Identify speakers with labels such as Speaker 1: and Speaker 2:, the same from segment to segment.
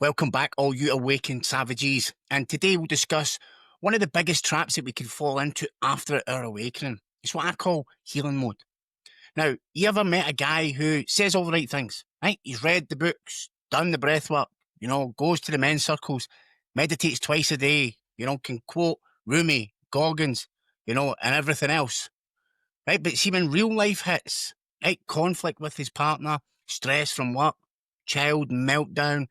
Speaker 1: Welcome back, all you awakened savages. And today we'll discuss one of the biggest traps that we can fall into after our awakening. It's what I call healing mode. Now, you ever met a guy who says all the right things, right? He's read the books, done the breath work, goes to the men's circles, meditates twice a day, can quote Rumi, Goggins, and everything else, right? But see, when real life hits, right, conflict with his partner, stress from work, child meltdown,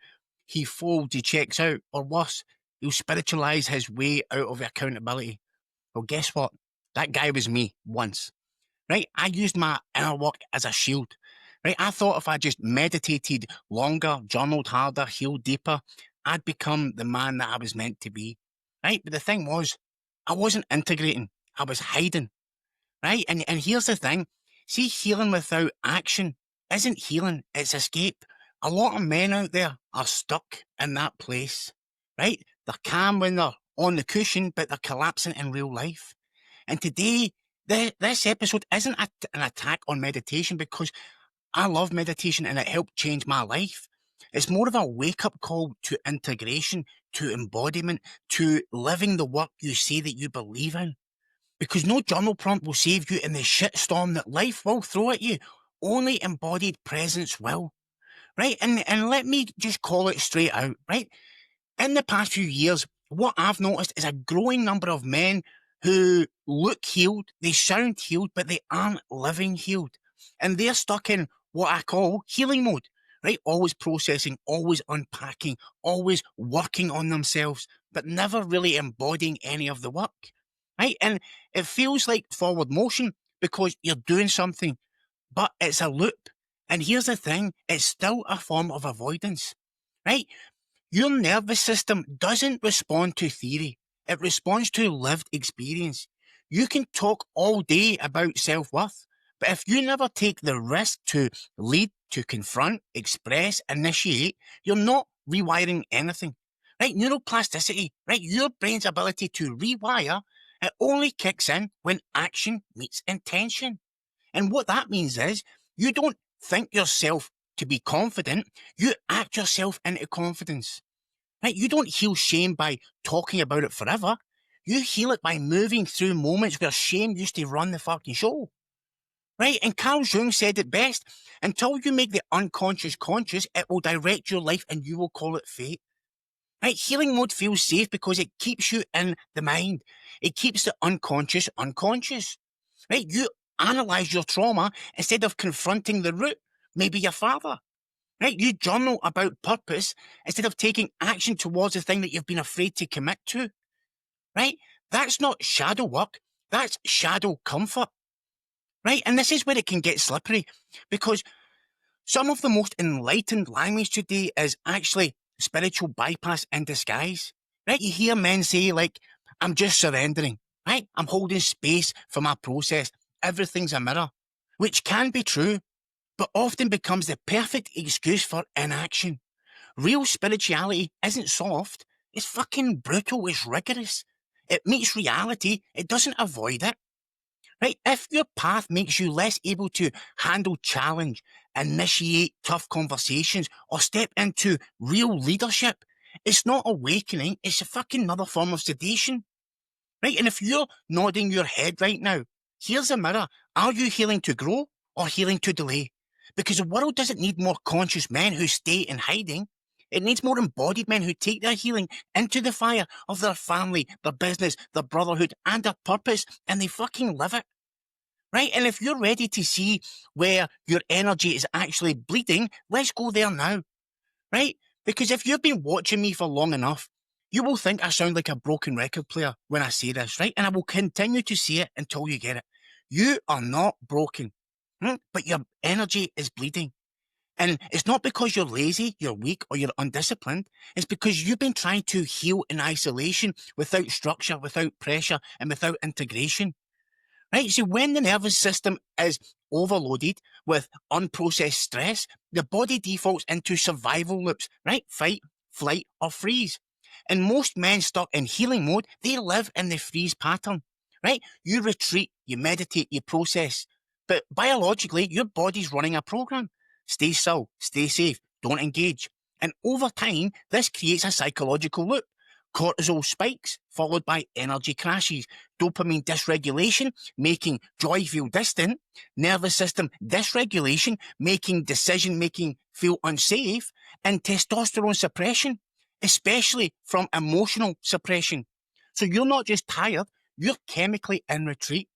Speaker 1: he folds, he checks out, or worse, he'll spiritualize his way out of accountability. Well, guess what? That guy was me once, right? I used my inner work as a shield, right? I thought if I just meditated longer, journaled harder, healed deeper, I'd become the man that I was meant to be, right? But the thing was, I wasn't integrating. I was hiding, right? And here's the thing. See, healing without action isn't healing, it's escape. A lot of men out there are stuck in that place, right? They're calm when they're on the cushion, but they're collapsing in real life. And today, this episode isn't an attack on meditation, because I love meditation and it helped change my life. It's more of a wake-up call to integration, to embodiment, to living the work you say that you believe in. Because no journal prompt will save you in the shitstorm that life will throw at you. Only embodied presence will. Right? And let me just call it straight out, right? In the past few years, what I've noticed is a growing number of men who look healed, they sound healed, but they aren't living healed. And they're stuck in what I call healing mode, right? Always processing, always unpacking, always working on themselves, but never really embodying any of the work, right? And it feels like forward motion because you're doing something, but it's a loop. And here's the thing, it's still a form of avoidance, right? Your nervous system doesn't respond to theory. It responds to lived experience. You can talk all day about self-worth, but if you never take the risk to lead, to confront, express, initiate, you're not rewiring anything, right? Neuroplasticity, right? Your brain's ability to rewire, it only kicks in when action meets intention. And what that means is you don't think yourself to be confident, you act yourself into confidence. Right? You don't heal shame by talking about it forever. You heal it by moving through moments where shame used to run the fucking show. Right? And Carl Jung said it best, until you make the unconscious conscious, it will direct your life and you will call it fate. Right? Healing mode feels safe because it keeps you in the mind. It keeps the unconscious unconscious. Right? You analyze your trauma instead of confronting the root, maybe your father. Right? You journal about purpose instead of taking action towards the thing that you've been afraid to commit to. Right? That's not shadow work. That's shadow comfort. Right? And this is where it can get slippery, because some of the most enlightened language today is actually spiritual bypass in disguise. Right? You hear men say, like, I'm just surrendering. Right? I'm holding space for my process. Everything's a mirror, which can be true, but often becomes the perfect excuse for inaction. Real spirituality isn't soft. It's fucking brutal. It's rigorous. It meets reality. It doesn't avoid it. Right? If your path makes you less able to handle challenge, initiate tough conversations, or step into real leadership, it's not awakening. It's a fucking another form of sedation. Right? And if you're nodding your head right now, here's a mirror. Are you healing to grow or healing to delay? Because the world doesn't need more conscious men who stay in hiding. It needs more embodied men who take their healing into the fire of their family, their business, their brotherhood, and their purpose, and they fucking live it. Right? And if you're ready to see where your energy is actually bleeding, let's go there now. Right? Because if you've been watching me for long enough, you will think I sound like a broken record player when I say this, right? And I will continue to say it until you get it. You are not broken, but your energy is bleeding. And it's not because you're lazy, you're weak, or you're undisciplined. It's because you've been trying to heal in isolation, without structure, without pressure, and without integration. Right? So when the nervous system is overloaded with unprocessed stress, the body defaults into survival loops, right? Fight, flight, or freeze. And most men stuck in healing mode, they live in the freeze pattern, right? You retreat, you meditate, you process. But biologically, your body's running a program. Stay still, stay safe, don't engage. And over time, this creates a psychological loop. Cortisol spikes, followed by energy crashes, dopamine dysregulation, making joy feel distant, nervous system dysregulation, making decision-making feel unsafe, and testosterone suppression, especially from emotional suppression. So you're not just tired, you're chemically in retreat,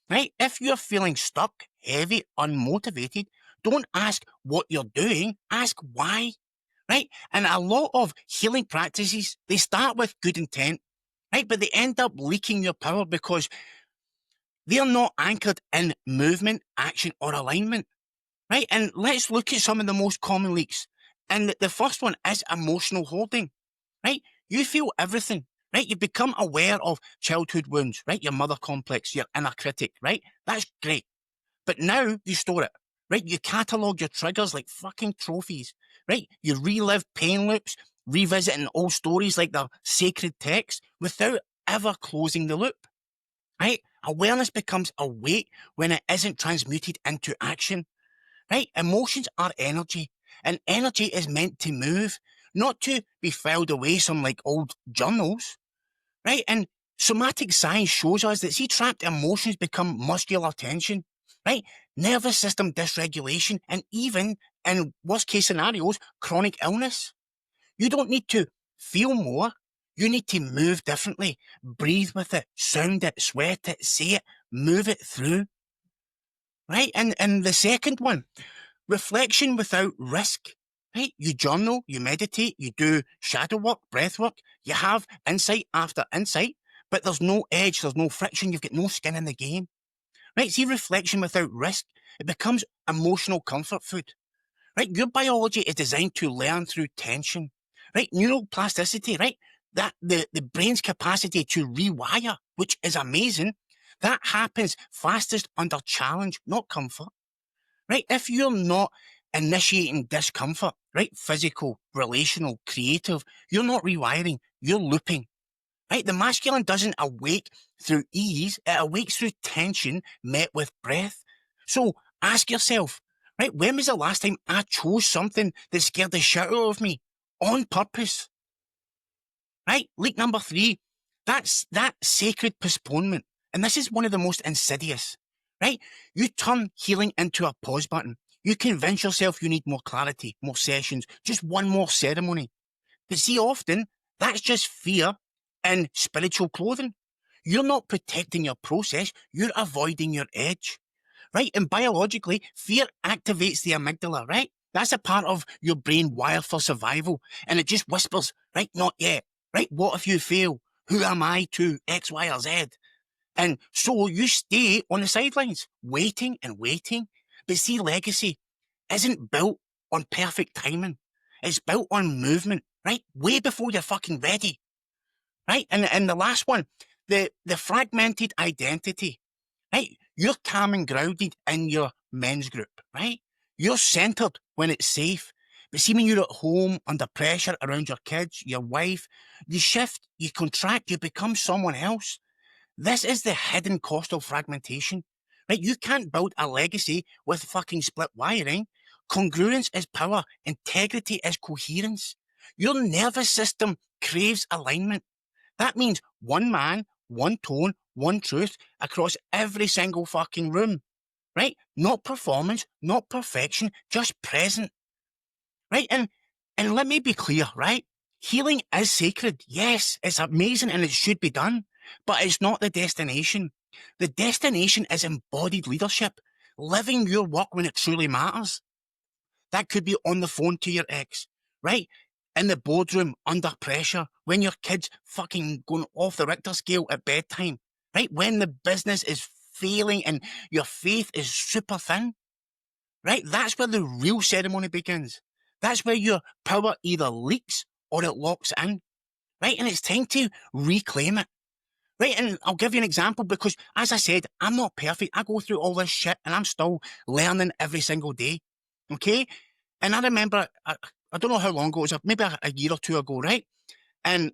Speaker 1: right? If you're feeling stuck, heavy, unmotivated, don't ask what you're doing, ask why. Right? And a lot of healing practices, they start with good intent, right? But they end up leaking your power because they're not anchored in movement, action, or alignment, right? And let's look at some of the most common leaks. And the first one is emotional holding, right? You feel everything, right? You become aware of childhood wounds, right? Your mother complex, your inner critic, right? That's great. But now you store it, right? You catalogue your triggers like fucking trophies, right? You relive pain loops, revisiting old stories like they're sacred texts without ever closing the loop, right? Awareness becomes a weight when it isn't transmuted into action, right? Emotions are energy, and energy is meant to move, not to be filed away some like old journals, right? And somatic science shows us that trapped emotions become muscular tension, right? Nervous system dysregulation, and even in worst case scenarios, chronic illness. You don't need to feel more. You need to move differently. Breathe with it, sound it, sweat it, say it, move it through, right? And the second one, reflection without risk, right? You journal, you meditate, you do shadow work, breath work, you have insight after insight, but there's no edge, there's no friction, you've got no skin in the game, right? See, reflection without risk, it becomes emotional comfort food, right? Your biology is designed to learn through tension, right? Neuroplasticity, right? That the brain's capacity to rewire, which is amazing, that happens fastest under challenge, not comfort. Right? If you're not initiating discomfort, right? Physical, relational, creative, you're not rewiring, you're looping, right? The masculine doesn't awake through ease, it awakes through tension met with breath. So ask yourself, right? When was the last time I chose something that scared the shit out of me on purpose? Right? Leak number 3, that's that sacred postponement. And this is one of the most insidious, right? You turn healing into a pause button. You convince yourself you need more clarity, more sessions, just one more ceremony. But see, often that's just fear in spiritual clothing. You're not protecting your process, you're avoiding your edge, right? And biologically, fear activates the amygdala, right? That's a part of your brain wired for survival. And it just whispers, right? Not yet, right? What if you fail? Who am I to X, Y, or Z? And so you stay on the sidelines, waiting and waiting. But see, legacy isn't built on perfect timing. It's built on movement, right? Way before you're fucking ready, right? And the last one, the fragmented identity, right? You're calm and grounded in your men's group, right? You're centered when it's safe. But see, when you're at home, under pressure, around your kids, your wife, you shift, you contract, you become someone else. This is the hidden cost of fragmentation, right? You can't build a legacy with fucking split wiring. Congruence is power. Integrity is coherence. Your nervous system craves alignment. That means one man, one tone, one truth across every single fucking room, right? Not performance, not perfection, just present, right? And let me be clear, right? Healing is sacred. Yes, it's amazing and it should be done, but it's not the destination. The destination is embodied leadership, living your work when it truly matters. That could be on the phone to your ex, right? In the boardroom, under pressure, when your kid's fucking going off the Richter scale at bedtime, right? When the business is failing and your faith is super thin, right? That's where the real ceremony begins. That's where your power either leaks or it locks in, right? And it's time to reclaim it, right? And I'll give you an example because, as I said, I'm not perfect. I go through all this shit and I'm still learning every single day, okay? And I remember, I don't know how long ago, it was maybe a year or two ago, right? And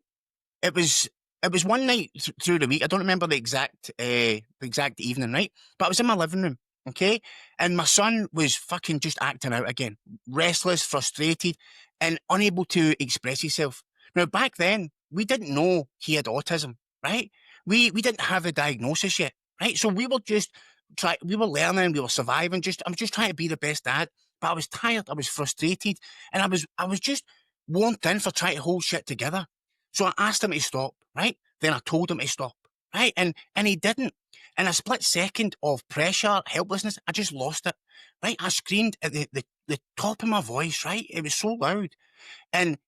Speaker 1: it was one night through the week. I don't remember the exact evening, right? But I was in my living room, okay? And my son was fucking just acting out again, restless, frustrated, and unable to express himself. Now, back then, we didn't know he had autism, right? We didn't have a diagnosis yet, right? So we were just we were learning, we were surviving. I was just trying to be the best dad, but I was tired, I was frustrated, and I was just worn thin for trying to hold shit together. So I asked him to stop, right? Then I told him to stop, right? And he didn't. In a split second of pressure, helplessness, I just lost it, right? I screamed at the top of my voice, right? It was so loud. And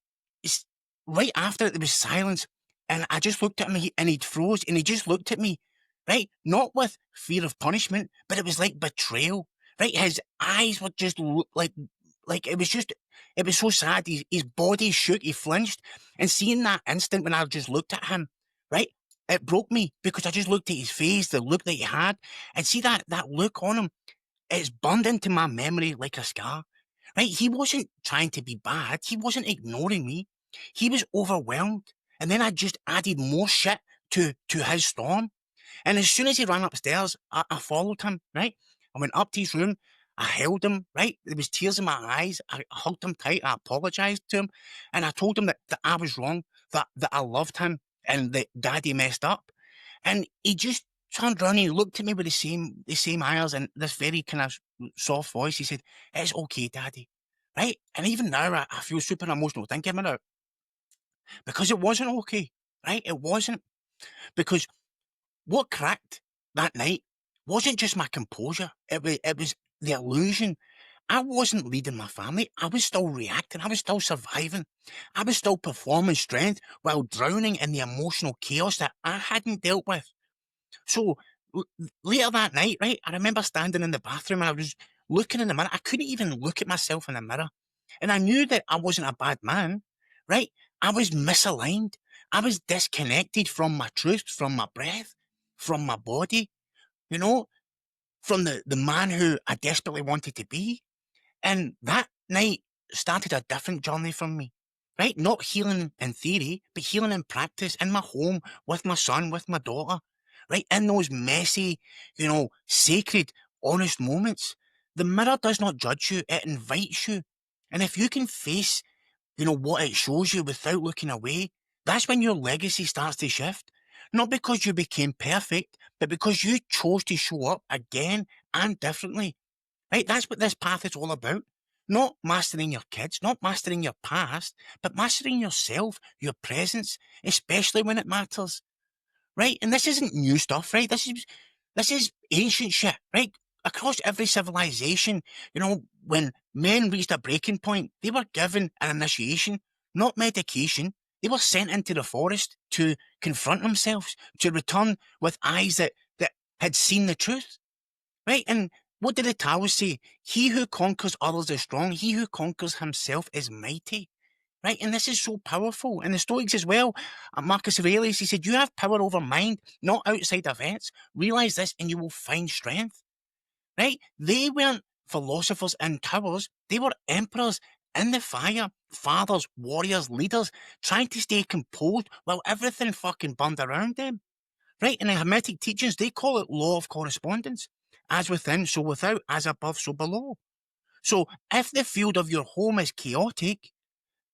Speaker 1: it's, right after it, there was silence. And I just looked at him and he'd froze and he just looked at me, right? Not with fear of punishment, but it was like betrayal, right? His eyes were just like it was so sad. His body shook, he flinched. And seeing that instant when I just looked at him, right? It broke me because I just looked at his face, the look that he had, and see that look on him. It's burned into my memory like a scar. Right? He wasn't trying to be bad. He wasn't ignoring me. He was overwhelmed. And then I just added more shit to his storm. And as soon as he ran upstairs, I followed him, right? I went up to his room. I held him, right? There was tears in my eyes. I hugged him tight. I apologized to him. And I told him that I was wrong, that I loved him and that daddy messed up. And he just turned around and he looked at me with the same eyes and this very kind of soft voice. He said, "It's okay, daddy." Right? And even now, I feel super emotional thinking about it because it wasn't okay, right? It wasn't. Because what cracked that night wasn't just my composure. It was the illusion. I wasn't leading my family. I was still reacting. I was still surviving. I was still performing strength while drowning in the emotional chaos that I hadn't dealt with. So later that night, right, I remember standing in the bathroom and I was looking in the mirror. I couldn't even look at myself in the mirror. And I knew that I wasn't a bad man, right? I was misaligned. I was disconnected from my truth, from my breath, from my body, you know, from the man who I desperately wanted to be. And that night started a different journey for me, right? Not healing in theory, but healing in practice in my home with my son, with my daughter, right? In those messy, sacred, honest moments. The mirror does not judge you, it invites you. And if you can face, what it shows you without looking away, that's when your legacy starts to shift. Not because you became perfect, but because you chose to show up again and differently. Right? That's what this path is all about. Not mastering your kids, not mastering your past, but mastering yourself, your presence, especially when it matters. Right? And this isn't new stuff, right? This is ancient shit, right? Across every civilization, when men reached a breaking point, they were given an initiation, not medication. They were sent into the forest to confront themselves, to return with eyes that had seen the truth. Right? And what did the Taoists say? He who conquers others is strong. He who conquers himself is mighty. Right? And this is so powerful. And the Stoics as well, Marcus Aurelius, he said, you have power over mind, not outside events. Realize this and you will find strength. Right? They weren't philosophers in towers. They were emperors in the fire, fathers, warriors, leaders, trying to stay composed while everything fucking burned around them. Right? In the Hermetic teachings, they call it law of correspondence. As within, so without, as above, so below. So if the field of your home is chaotic,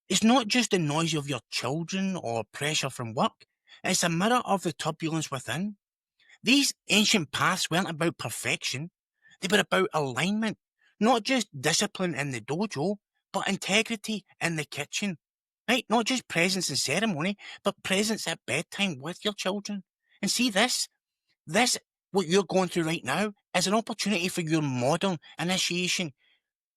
Speaker 1: it's not just the noise of your children or pressure from work. It's a mirror of the turbulence within. These ancient paths weren't about perfection. They were about alignment. Not just discipline in the dojo, but integrity in the kitchen. Right? Not just presence in ceremony, but presence at bedtime with your children. And see this, what you're going through right now, is an opportunity for your modern initiation.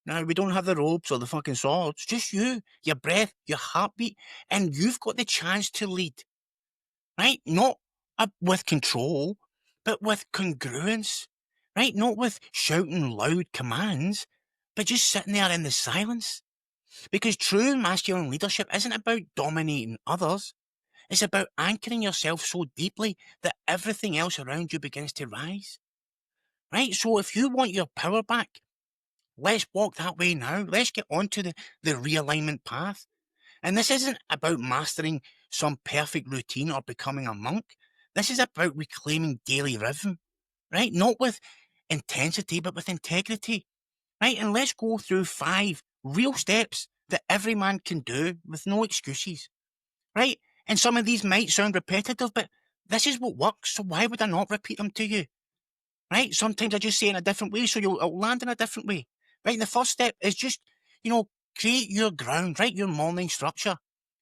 Speaker 1: Now, we don't have the ropes or the fucking swords, just you, your breath, your heartbeat, and you've got the chance to lead, right? Not with control, but with congruence, right? Not with shouting loud commands, but just sitting there in the silence. Because true masculine leadership isn't about dominating others. It's about anchoring yourself so deeply that everything else around you begins to rise. Right? So if you want your power back, let's walk that way now. Let's get onto the realignment path. And this isn't about mastering some perfect routine or becoming a monk. This is about reclaiming daily rhythm, right? Not with intensity, but with integrity, right? And let's go through 5 real steps that every man can do with no excuses, right? And some of these might sound repetitive, but this is what works, so why would I not repeat them to you? Right? Sometimes I just say it in a different way, so it'll land in a different way. Right? And the first step is just, create your ground, right? Your morning structure.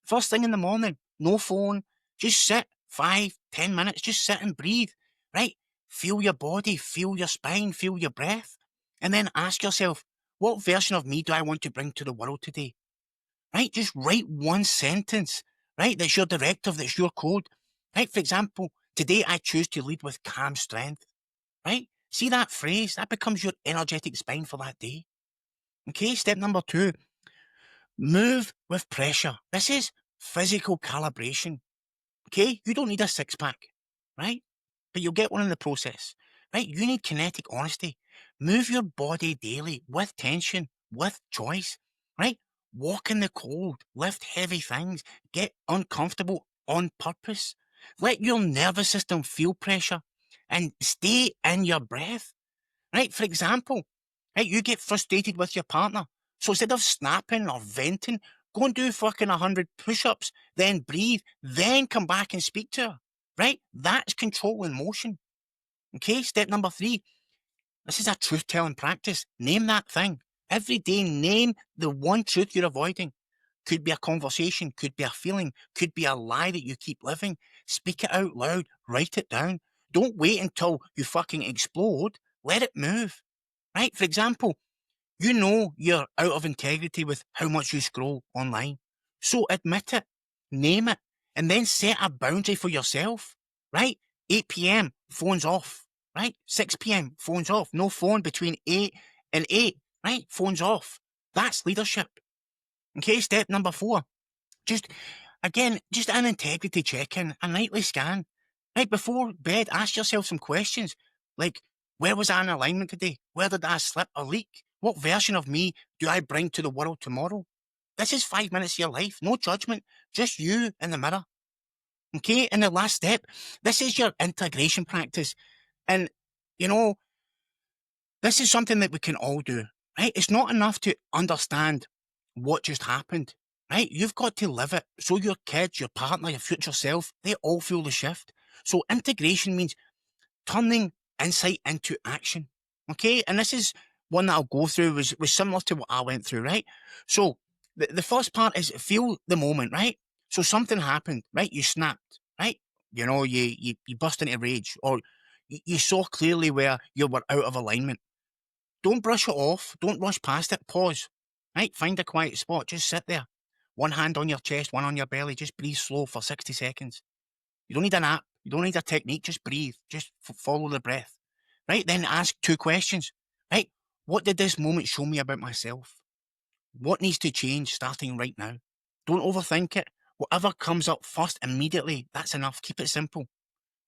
Speaker 1: First thing in the morning, no phone, just sit 5-10 minutes, just sit and breathe, right? Feel your body, feel your spine, feel your breath. And then ask yourself, what version of me do I want to bring to the world today? Right? Just write one sentence, right? That's your directive, that's your code. Right? For example, today I choose to lead with calm strength. Right? See that phrase? That becomes your energetic spine for that day. Okay, step number 2, move with pressure. This is physical calibration. Okay, you don't need a six-pack, right? But you'll get one in the process, right? You need kinetic honesty. Move your body daily with tension, with choice, right? Walk in the cold, lift heavy things, get uncomfortable on purpose. Let your nervous system feel pressure and stay in your breath, right? For example, right, you get frustrated with your partner. So instead of snapping or venting, go and do fucking 100 push-ups, then breathe, then come back and speak to her, right? That's control in motion. Okay, step number 3. This is a truth-telling practice. Name that thing. Every day, name the one truth you're avoiding. Could be a conversation, could be a feeling, could be a lie that you keep living. Speak it out loud, write it down. Don't wait until you fucking explode. Let it move, right? For example, you know you're out of integrity with how much you scroll online. So admit it, name it, and then set a boundary for yourself, right? 8 p.m, phones off, right? 6 p.m, phones off. No phone between 8 and 8, right? Phones off. That's leadership. Okay, step number 4. Just an integrity check-in, a nightly scan. Right before bed, ask yourself some questions like, where was I in alignment today? Where did I slip or leak? What version of me do I bring to the world tomorrow? This is 5 minutes of your life, no judgment, just you in the mirror. Okay, and the last step, this is your integration practice. And, this is something that we can all do, right? It's not enough to understand what just happened, right? You've got to live it. So your kids, your partner, your future self, they all feel the shift. So integration means turning insight into action. Okay. And this is one that I'll go through was similar to what I went through, right? So the first part is feel the moment, right? So something happened, right? You snapped, right? You burst into rage, or you saw clearly where you were out of alignment. Don't brush it off. Don't rush past it. Pause. Right? Find a quiet spot. Just sit there. One hand on your chest, one on your belly. Just breathe slow for 60 seconds. You don't need an app. You don't need a technique. Just breathe. Just follow the breath. Right? Then ask 2 questions. Right? What did this moment show me about myself? What needs to change starting right now? Don't overthink it. Whatever comes up first immediately, that's enough. Keep it simple.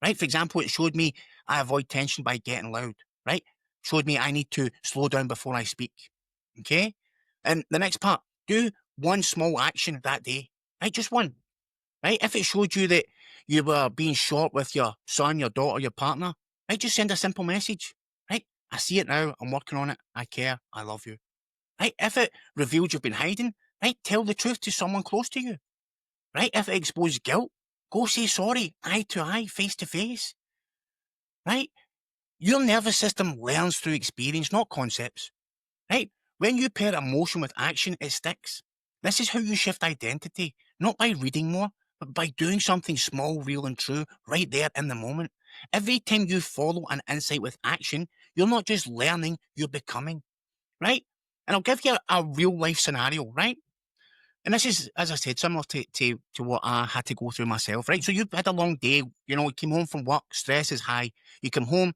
Speaker 1: Right? For example, it showed me I avoid tension by getting loud. Right? Showed me I need to slow down before I speak. Okay? And the next part, do one small action that day. Right? Just one. Right? If it showed you that you were being short with your son, your daughter, your partner, right? Just send a simple message. Right? I see it now. I'm working on it. I care. I love you. Right? If it revealed you've been hiding, right? Tell the truth to someone close to you. Right? If it exposed guilt, go say sorry, eye to eye, face to face. Right? Your nervous system learns through experience, not concepts, right? When you pair emotion with action, it sticks. This is how you shift identity, not by reading more, but by doing something small, real and true right there in the moment. Every time you follow an insight with action, you're not just learning, you're becoming, right? And I'll give you a real life scenario, right? And this is, as I said, similar to what I had to go through myself, right? So you've had a long day, you came home from work, stress is high, you come home,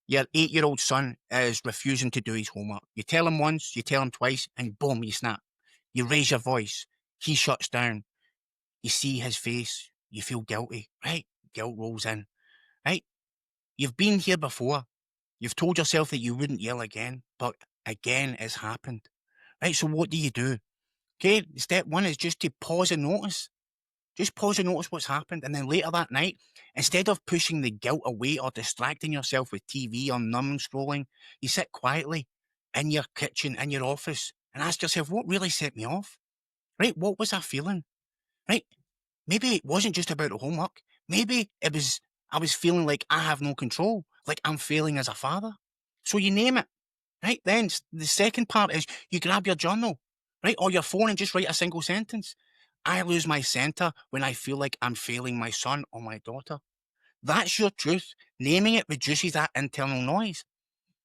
Speaker 1: your 8-year-old son is refusing to do his homework. You tell him once, you tell him twice, and boom, you snap. You raise your voice. He shuts down. You see his face. You feel guilty, right? Guilt rolls in, right? You've been here before. You've told yourself that you wouldn't yell again, but again, it's happened, right? So what do? Okay, step 1 is just to pause and notice. Just pause and notice what's happened. And then later that night, instead of pushing the guilt away or distracting yourself with TV or numb scrolling, you sit quietly in your kitchen, in your office, and ask yourself, what really set me off? Right? What was I feeling? Right? Maybe it wasn't just about the homework. Maybe I was feeling like I have no control, like I'm failing as a father. So you name it. Right? Then the second part is you grab your journal, right? Or your phone and just write a single sentence. I lose my center when I feel like I'm failing my son or my daughter. That's your truth. Naming it reduces that internal noise,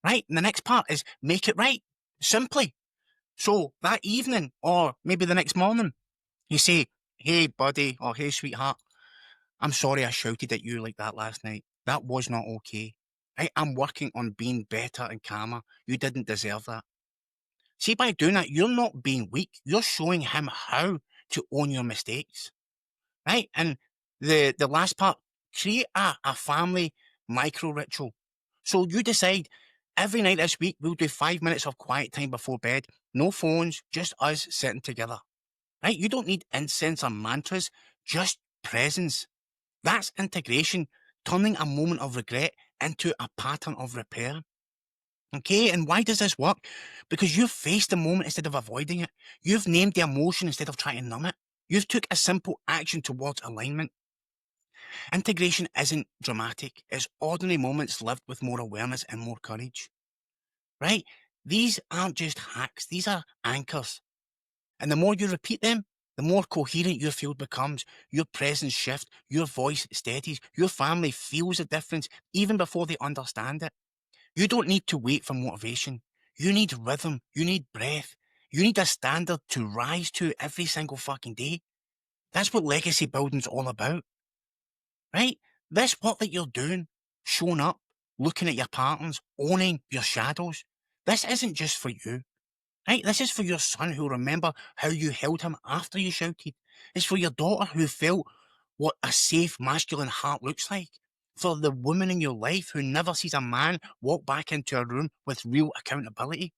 Speaker 1: right? And the next part is make it right. Simply. So that evening or maybe the next morning, you say, hey, buddy, or hey, sweetheart, I'm sorry I shouted at you like that last night. That was not okay. Right? I'm working on being better and calmer. You didn't deserve that. See, by doing that, you're not being weak. You're showing him how to own your mistakes, right? And the last part, create a family micro ritual. So you decide every night this week, we'll do 5 minutes of quiet time before bed. No phones, just us sitting together, right? You don't need incense or mantras, just presence. That's integration, turning a moment of regret into a pattern of repair. Okay, and why does this work? Because you've faced the moment instead of avoiding it. You've named the emotion instead of trying to numb it. You've took a simple action towards alignment. Integration isn't dramatic. It's ordinary moments lived with more awareness and more courage. Right? These aren't just hacks. These are anchors. And the more you repeat them, the more coherent your field becomes. Your presence shifts. Your voice steadies. Your family feels a difference even before they understand it. You don't need to wait for motivation. You need rhythm. You need breath. You need a standard to rise to every single fucking day. That's what legacy building's all about, right? This work that you're doing, showing up, looking at your patterns, owning your shadows, this isn't just for you, right? This is for your son who'll remember how you held him after you shouted. It's for your daughter who felt what a safe masculine heart looks like. For the woman in your life who never sees a man walk back into a room with real accountability,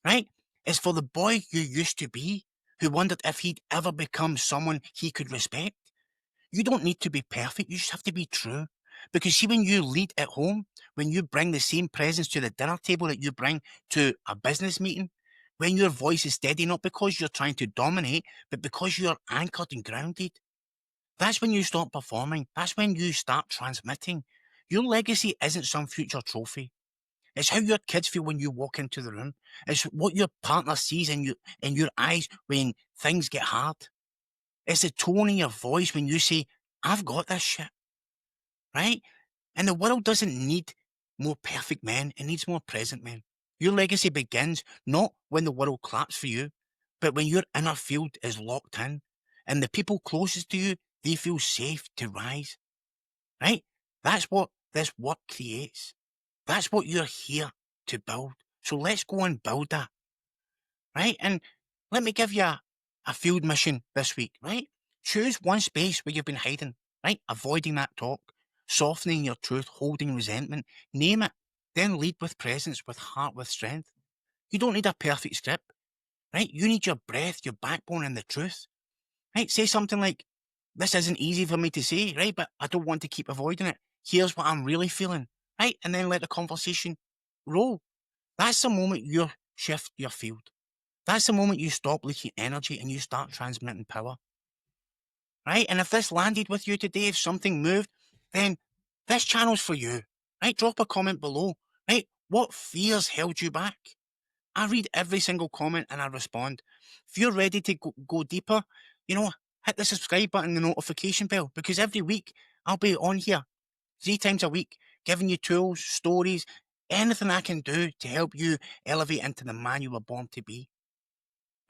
Speaker 1: right? It's for the boy you used to be who wondered if he'd ever become someone he could respect. You don't need to be perfect. You just have to be true. Because see, when you lead at home, when you bring the same presence to the dinner table that you bring to a business meeting, when your voice is steady, not because you're trying to dominate, but because you're anchored and grounded, that's when you stop performing. That's when you start transmitting. Your legacy isn't some future trophy. It's how your kids feel when you walk into the room. It's what your partner sees in your eyes when things get hard. It's the tone in your voice when you say, I've got this shit, right? And the world doesn't need more perfect men. It needs more present men. Your legacy begins not when the world claps for you, but when your inner field is locked in and the people closest to you, they feel safe to rise, right? That's what this work creates. That's what you're here to build. So let's go and build that, right? And let me give you a field mission this week, right? Choose one space where you've been hiding, right? Avoiding that talk, softening your truth, holding resentment, name it. Then lead with presence, with heart, with strength. You don't need a perfect script, right? You need your breath, your backbone, and the truth, right? Say something like, this isn't easy for me to say, right? But I don't want to keep avoiding it. Here's what I'm really feeling, right? And then let the conversation roll. That's the moment you shift your field. That's the moment you stop leaking energy and you start transmitting power, right? And if this landed with you today, if something moved, then this channel's for you, right? Drop a comment below, right? What fears held you back? I read every single comment and I respond. If you're ready to go deeper, hit the subscribe button and the notification bell because every week I'll be on here 3 times a week, giving you tools, stories, anything I can do to help you elevate into the man you were born to be.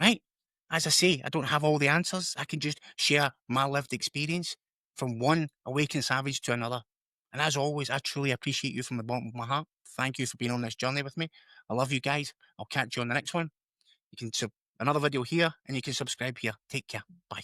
Speaker 1: Right? As I say, I don't have all the answers. I can just share my lived experience from one awakened savage to another. And as always, I truly appreciate you from the bottom of my heart. Thank you for being on this journey with me. I love you guys. I'll catch you on the next one. You can another video here and you can subscribe here. Take care. Bye.